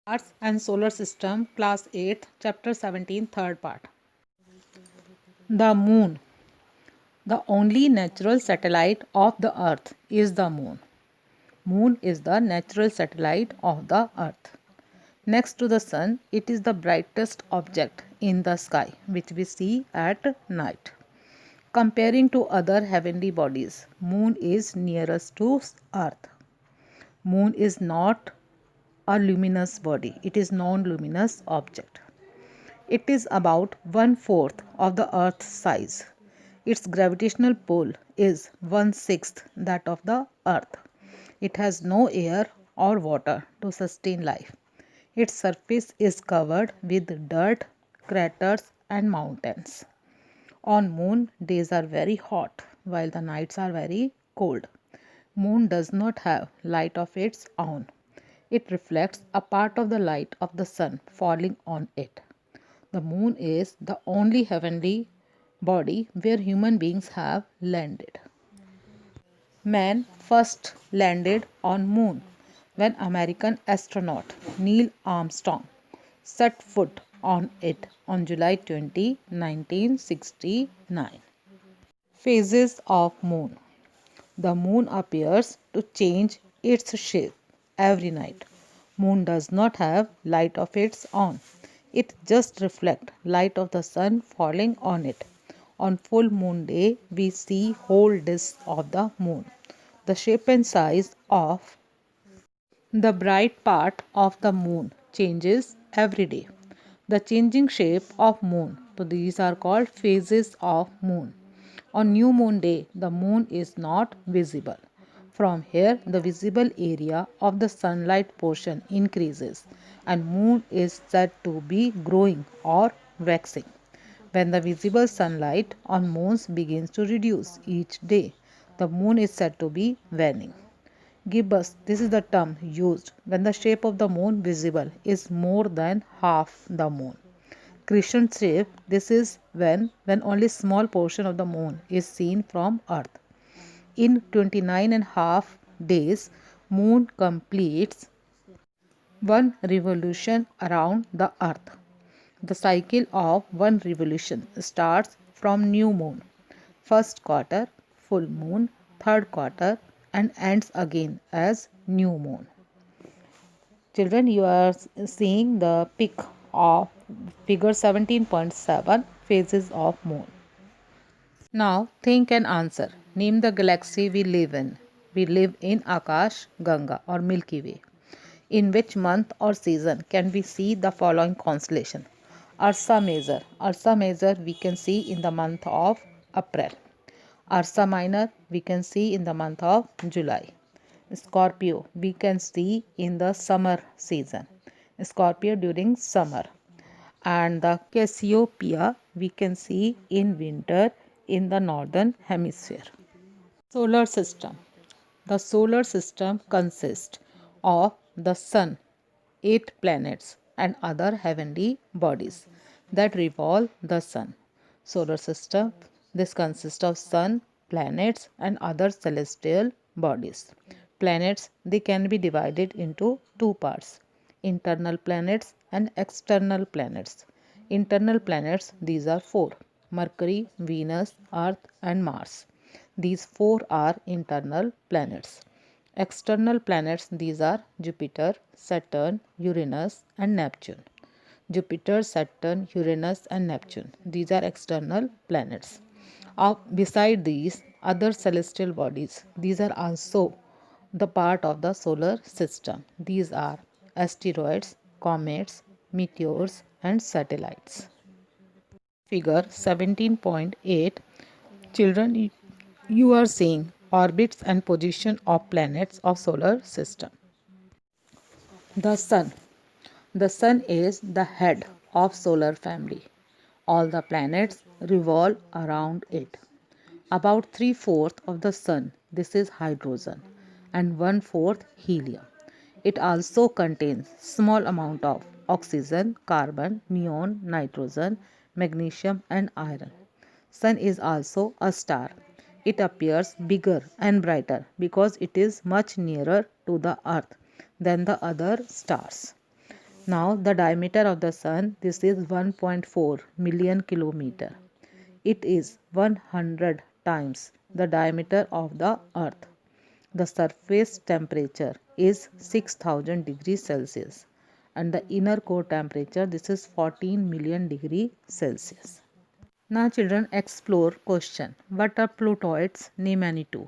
Arts and Solar System, Class 8, Chapter 17, Third Part. The Moon. The only natural satellite of the Earth is the Moon. Moon is the natural satellite of the Earth. Next to the Sun, it is the brightest object in the sky which we see at night. Comparing to other heavenly bodies, Moon is nearest to Earth. Moon is not a luminous body, it is non-luminous object. It is about 1/4 of the Earth's size. Its gravitational pull is 1/6 that of the Earth. It has no air or water to sustain life. Its surface is covered with dirt, craters and mountains. On Moon, days are very hot while the nights are very cold. Moon does not have light of its own. It reflects a part of the light of the sun falling on it. The Moon is the only heavenly body where human beings have landed. Man first landed on Moon when American astronaut Neil Armstrong set foot on it on July 20, 1969. Phases of Moon. The Moon appears to change its shape every night. Moon does not have light of its own. It just reflects light of the sun falling on it. On full moon day, we see whole disk of the moon. The shape and size of the bright part of the moon changes every day. The changing shape of moon. So these are called phases of moon. On new moon day, the moon is not visible. From here, the visible area of the sunlight portion increases and moon is said to be growing or waxing. When the visible sunlight on moons begins to reduce each day, the moon is said to be waning. Gibbous, this is the term used when the shape of the moon visible is more than half the moon. Crescent shape, this is when only small portion of the moon is seen from earth. In 29 and a half days, moon completes one revolution around the earth. The cycle of one revolution starts from new moon, first quarter, full moon, third quarter and ends again as new moon. Children, you are seeing the pic of figure 17.7 phases of moon. Now think and answer. Name the galaxy we live in. We live in Akash Ganga or Milky Way. In which month or season can we see the following constellation? Ursa Major. Ursa Major we can see in the month of April. Ursa Minor we can see in the month of July. Scorpio we can see in the summer season. Scorpio during summer. And the Cassiopeia we can see in winter in the northern hemisphere. Solar system. The solar system consists of the sun, 8 planets and other heavenly bodies that revolve the sun. Solar system, this consists of sun, planets and other celestial bodies. Planets, they can be divided into two parts, internal planets and external planets. Internal planets, these are four: Mercury, Venus, Earth and Mars. These four are internal planets. External planets, these are Jupiter, Saturn, Uranus and Neptune. Jupiter, Saturn, Uranus and Neptune. These are external planets. Beside these, other celestial bodies, these are also the part of the solar system. These are asteroids, comets, meteors and satellites. Figure 17.8. Children, you are seeing orbits and position of planets of solar system. The sun. The sun is the head of solar family. All the planets revolve around it. About 3/4 of the sun, this is hydrogen, and 1/4 helium. It also contains small amount of oxygen, carbon, neon, nitrogen, magnesium and iron. Sun is also a star. It appears bigger and brighter because it is much nearer to the earth than the other stars. Now the diameter of the sun, this is 1.4 million kilometer. It is 100 times the diameter of the earth. The surface temperature is 6000 degrees Celsius and the inner core temperature, this is 14 million degree Celsius. Now children, explore question. What are Plutoids? Name any two.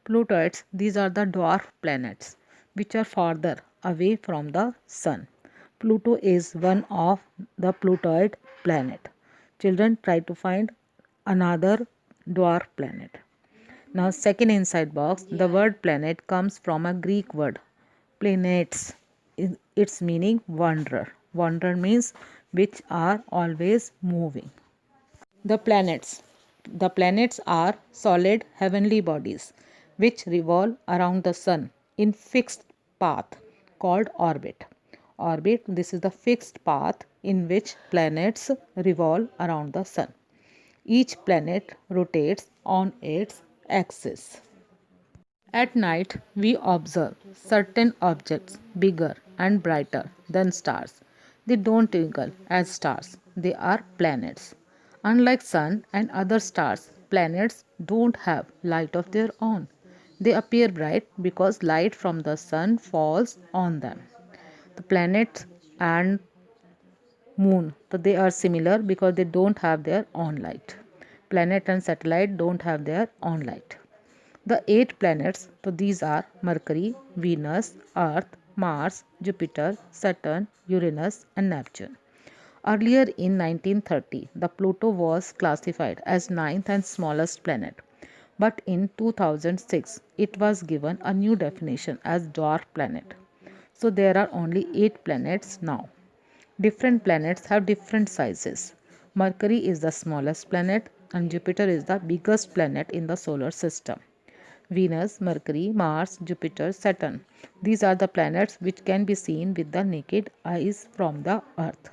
Plutoids, these are the dwarf planets which are farther away from the sun. Pluto is one of the Plutoid planet. Children, try to find another dwarf planet. Now second inside box, the word planet comes from a Greek word planets. Its meaning wanderer. Wanderer means which are always moving. The planets. The planets are solid heavenly bodies which revolve around the sun in fixed path called orbit. Orbit, this is the fixed path in which planets revolve around the sun. Each planet rotates on its axis. At night, we observe certain objects bigger and brighter than stars. They don't twinkle as stars, they are planets. Unlike sun and other stars, planets don't have light of their own. They appear bright because light from the sun falls on them. The planets and moon, so they are similar because they don't have their own light. Planet and satellite don't have their own light. The 8 planets, so these are Mercury, Venus, Earth, Mars, Jupiter, Saturn, Uranus and Neptune. Earlier in 1930, the Pluto was classified as ninth and smallest planet. But in 2006, it was given a new definition as dwarf planet. So there are only 8 planets now. Different planets have different sizes. Mercury is the smallest planet and Jupiter is the biggest planet in the solar system. Venus, Mercury, Mars, Jupiter, Saturn. These are the planets which can be seen with the naked eyes from the Earth.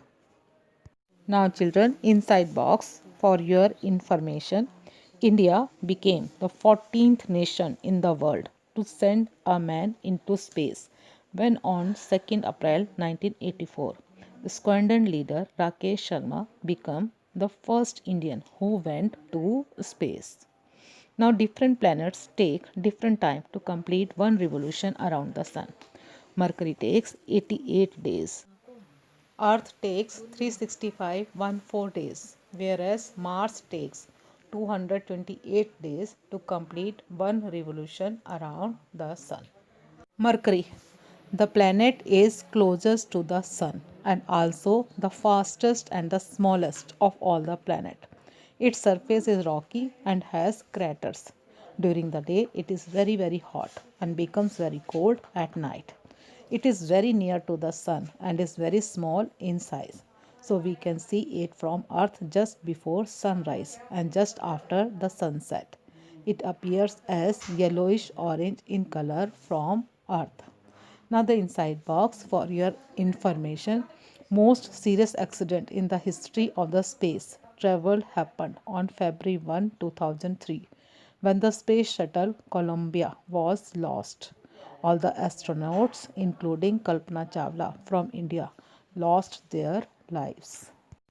Now children, inside box for your information. India became the 14th nation in the world to send a man into space when on 2nd April 1984, the squadron leader Rakesh Sharma became the first Indian who went to space. Now different planets take different time to complete one revolution around the sun. Mercury takes 88 days. Earth takes 365 days, whereas Mars takes 228 days to complete one revolution around the sun. Mercury, the planet is closest to the sun and also the fastest and the smallest of all the planets. Its surface is rocky and has craters. During the day, it is very hot and becomes very cold at night. It is very near to the sun and is very small in size. So we can see it from Earth just before sunrise and just after the sunset. It appears as yellowish orange in color from Earth. Now the inside box for your information. Most serious accident in the history of the space travel happened on February 1, 2003 when the space shuttle Columbia was lost. All the astronauts, including Kalpana Chawla from India, lost their lives.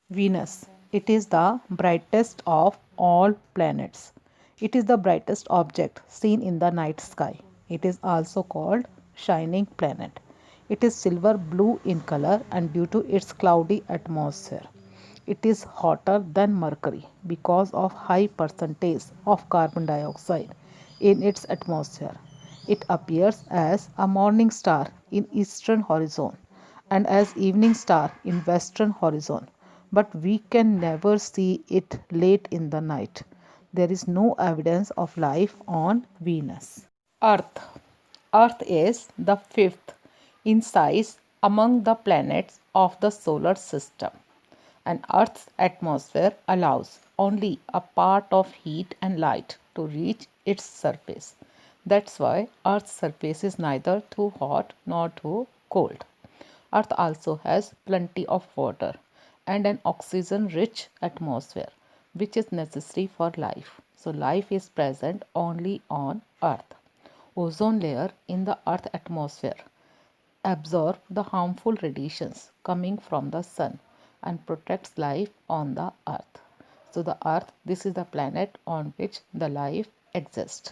Venus. It is the brightest of all planets. It is the brightest object seen in the night sky. It is also called shining planet. It is silver blue in color and due to its cloudy atmosphere. It is hotter than Mercury because of high percentage of carbon dioxide in its atmosphere. It appears as a morning star in eastern horizon and as evening star in western horizon, but we can never see it late in the night. There is no evidence of life on Venus. Earth. Earth is the fifth in size among the planets of the solar system, and Earth's atmosphere allows only a part of heat and light to reach its surface. That's why Earth's surface is neither too hot nor too cold. Earth also has plenty of water and an oxygen rich atmosphere, which is necessary for life. So, life is present only on Earth. Ozone layer in the Earth atmosphere absorb the harmful radiations coming from the sun and protects life on the earth. So the earth, this is the planet on which the life exists.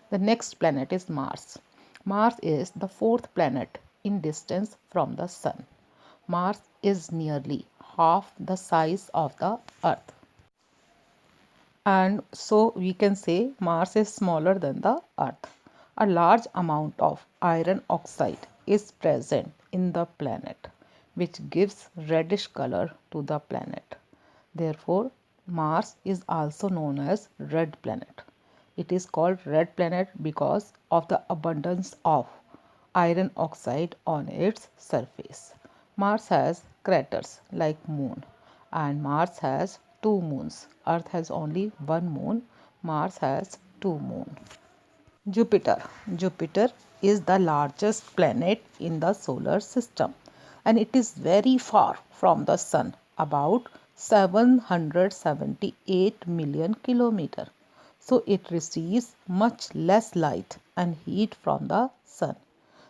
The next planet is Mars. Mars is the fourth planet in distance from the sun. Mars is nearly half the size of the earth, and so we can say Mars is smaller than the earth. A large amount of iron oxide is present in the planet, which gives reddish color to the planet. Therefore, Mars is also known as red planet. It is called red planet because of the abundance of iron oxide on its surface. Mars has craters like Moon, and Mars has two moons. Earth has only one moon. Mars has two moons. Jupiter. Jupiter is the largest planet in the solar system, and it is very far from the sun, about 778 million kilometers. So it receives much less light and heat from the sun.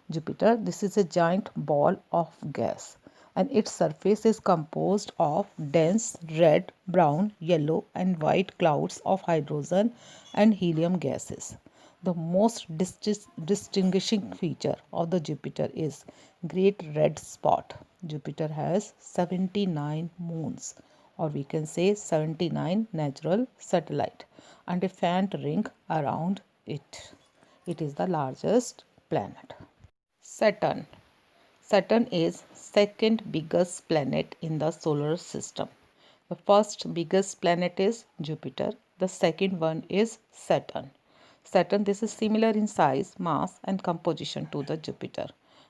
Jupiter, this is a giant ball of gas, and its surface is composed of dense red, brown, yellow, and white clouds of hydrogen and helium gases. The most distinguishing feature of the Jupiter is great red spot. Jupiter has 79 moons, or we can say 79 natural satellite, and a faint ring around it. It is the largest planet. Saturn. Saturn is second biggest planet in the solar system. The first biggest planet is Jupiter. The second one is Saturn. Saturn, this is similar in size, mass and composition to the Jupiter,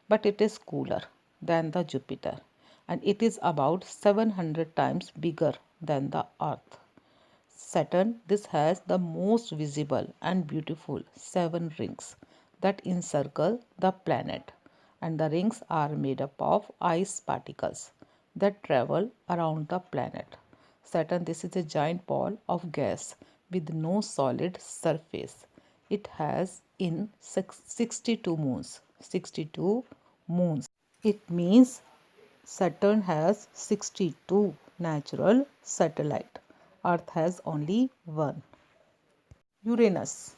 but it is cooler than the Jupiter, and it is about 700 times bigger than the Earth. Saturn, this has the most visible and beautiful 7 rings that encircle the planet, and the rings are made up of ice particles that travel around the planet. Saturn, this is a giant ball of gas with no solid surface. It has in 62 moons. 62 moons. It means Saturn has 62 natural satellites. Earth has only one. Uranus.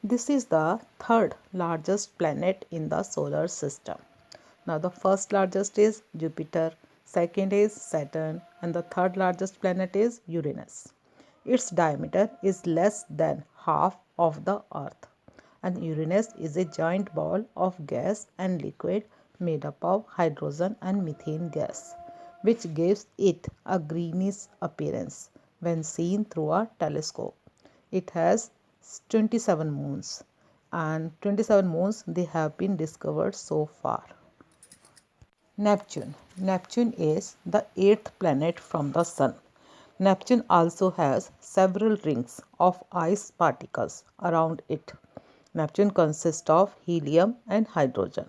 This is the third largest planet in the solar system. Now the first largest is Jupiter, second is Saturn, and the third largest planet is Uranus. Its diameter is less than half of the Earth, and Uranus is a giant ball of gas and liquid made up of hydrogen and methane gas, which gives it a greenish appearance when seen through a telescope. It has 27 moons, and 27 moons they have been discovered so far. Neptune. Neptune is the eighth planet from the Sun. Neptune also has several rings of ice particles around it. Neptune consists of helium and hydrogen.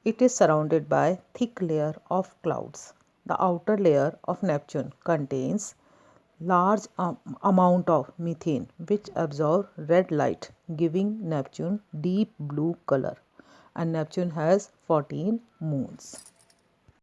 It is surrounded by thick layer of clouds. The outer layer of Neptune contains large amount of methane which absorb red light, giving Neptune deep blue color, and Neptune has 14 moons.